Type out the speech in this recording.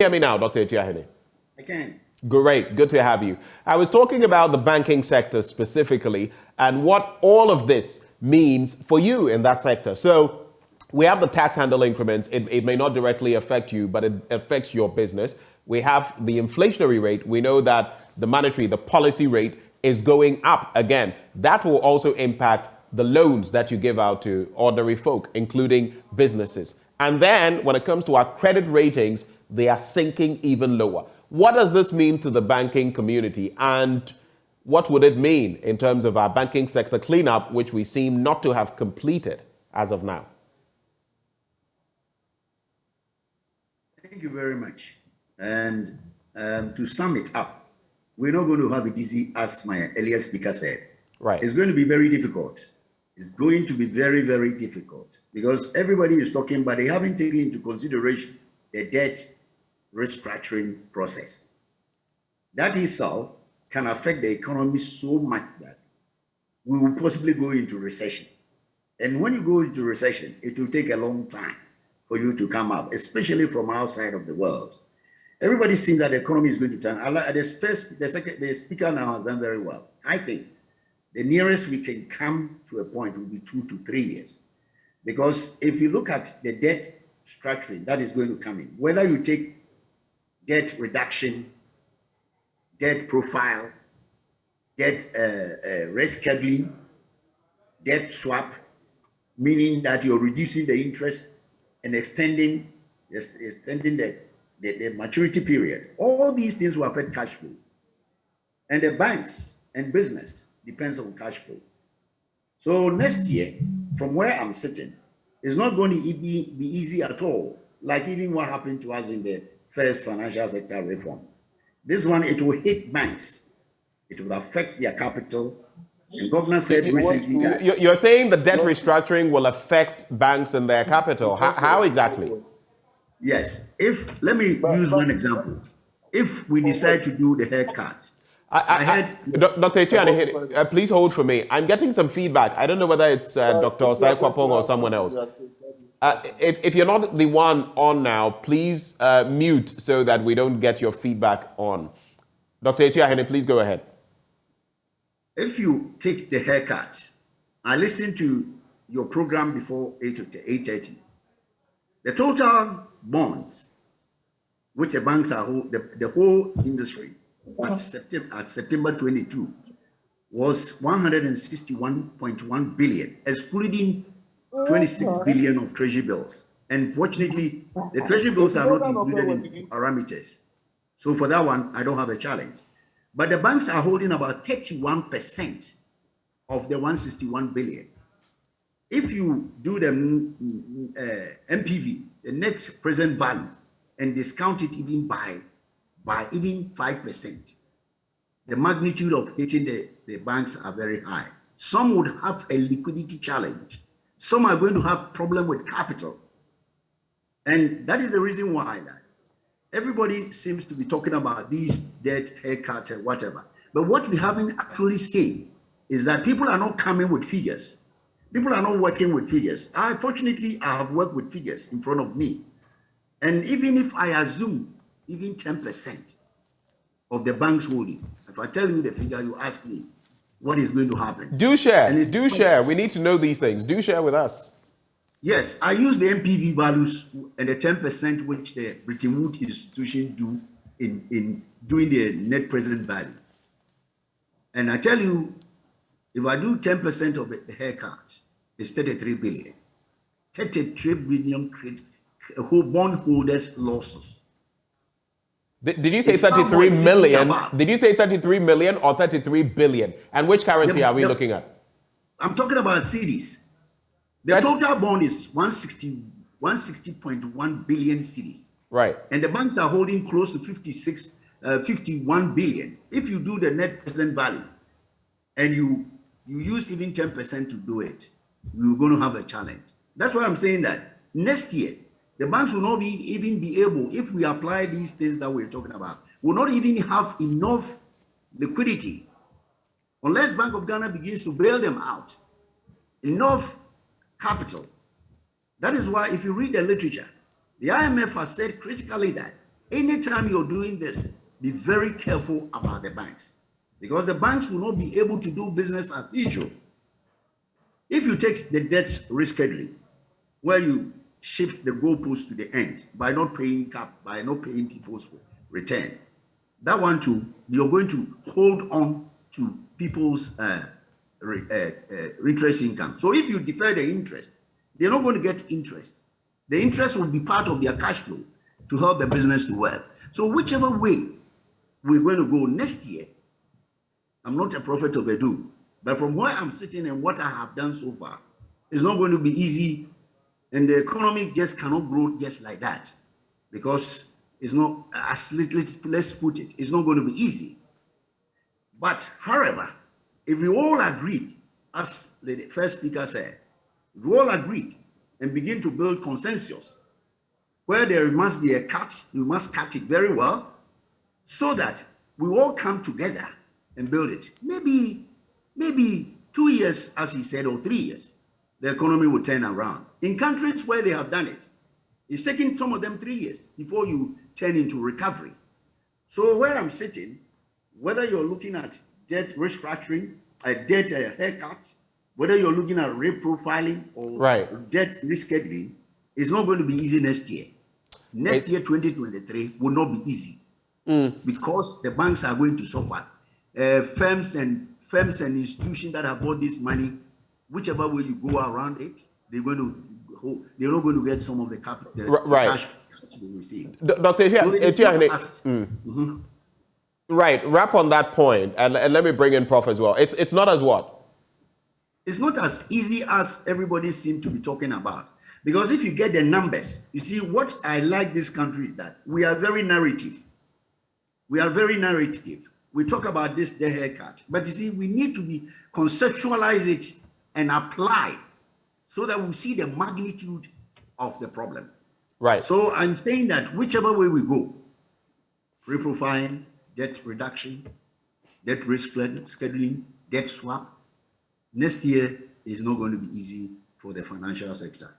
Hear me now, Dr. Atuahene. I can. Great, good to have you. I was talking about the banking sector specifically and what all of this means for you in that sector. So we have the tax handle increments. It may not directly affect you, but it affects your business. We have the inflationary rate. We know that the policy rate is going up again. That will also impact the loans that you give out to ordinary folk, including businesses. And then when it comes to our credit ratings, they are sinking even lower. What does this mean to the banking community, and what would it mean in terms of our banking sector cleanup, which we seem not to have completed as of now? Thank you very much. And to sum it up, we're not going to have it easy, as my earlier speaker said. Right. It's going to be very difficult. It's going to be very, very difficult because everybody is talking, but they haven't taken into consideration the debt restructuring process. That itself can affect the economy so much that we will possibly go into recession. And when you go into recession, it will take a long time for you to come up, especially from outside of the world. Everybody seems that the economy is going to turn. The speaker now has done very well. I think the nearest we can come to a point will be 2 to 3 years. Because if you look at the debt structuring that is going to come in, whether you take debt reduction, debt profile, debt rescheduling, debt swap, meaning that you're reducing the interest and extending the maturity period. All these things will affect cash flow. And the banks and business depends on cash flow. So next year, from where I'm sitting, it's not going to be easy at all, like even what happened to us in the first financial sector reform. This one, it will hit banks. It will affect their capital. The governor said recently that... You're saying the debt restructuring will affect banks and their capital. How exactly? Yes. Let me use one example. If we decide to do the haircut, Dr. Atuahene, please hold for me. I'm getting some feedback. I don't know whether it's Dr. Osai Kwapong or someone else. If you're not the one on now, please mute so that we don't get your feedback on. Dr. Atuahene, please go ahead. If you take the haircut, I listened to your program before 8:30. The total bonds which the banks are the whole industry at September 22 was 161.1 billion, excluding 26 billion of treasury bills. And fortunately, the treasury bills are not included in parameters. So for that one, I don't have a challenge. But the banks are holding about 31% of the 161 billion. If you do the MPV, the net present value, and discount it even by even 5%, the magnitude of hitting the banks are very high. Some would have a liquidity challenge. Some are going to have problem with capital. And that is the reason why that everybody seems to be talking about these debt haircut and whatever. But what we haven't actually seen is that people are not coming with figures. People are not working with figures. Fortunately, I have worked with figures in front of me. And even if I assume even 10% of the bank's holding, if I tell you the figure, you ask me, what is going to happen? Do share. Do share. We need to know these things. Do share with us. Yes, I use the MPV values and the 10% which the Bretton Woods institution do in doing the net present value. And I tell you, if I do 10% of the haircut, it's 33 billion. 33 billion bondholders' losses. Did you say 33 million? Did you say 33 million or 33 billion? And which currency are we looking at? I'm talking about cedis. The total bond is 160.1 billion cedis. Right. And the banks are holding close to 51 billion. If you do the net present value and you use even 10% to do it, you're going to have a challenge. That's why I'm saying that next year, the banks will not even be able, if we apply these things that we're talking about, will not even have enough liquidity unless Bank of Ghana begins to bail them out. Enough capital. That is why if you read the literature, the IMF has said critically that anytime you're doing this, be very careful about the banks, because the banks will not be able to do business as usual. If you take the debts rescheduling, where you shift the goalpost to the end by not paying cap, by not paying people's return, that one too, you're going to hold on to people's interest income. So if you defer the interest, they're not going to get interest. The interest will be part of their cash flow to help the business to work. So whichever way we're going to go next year, I'm not a prophet of a doom, but from where I'm sitting and what I have done so far, it's not going to be easy, and the economy just cannot grow just like that, because it's not, let's put it, it's not going to be easy. But however, if we all agreed, as the first speaker said, if we all agreed and begin to build consensus, where there must be a cut, we must cut it very well, so that we all come together and build it. Maybe 2 years, as he said, or 3 years, the economy will turn around. In countries where they have done it, it's taking some of them 3 years before you turn into recovery. So where I'm sitting, whether you're looking at debt restructuring, debt haircuts, whether you're looking at reprofiling or debt rescheduling, it's not going to be easy next year. Next year, 2023, will not be easy because the banks are going to suffer. Firms and institutions that have bought this money, whichever way you go around it, they're not going to get some of the cash they received. Dr. Atuahene, right, wrap on that point, and let me bring in Prof as well. It's not as what? It's not as easy as everybody seems to be talking about. Because if you get the numbers, you see, what I like this country is that we are very narrative. We are very narrative. We talk about this, the haircut. But you see, we need to conceptualize it and apply so that we see the magnitude of the problem. Right. So I'm saying that whichever way we go, reprofiling, debt reduction, debt risk scheduling, debt swap, next year is not going to be easy for the financial sector.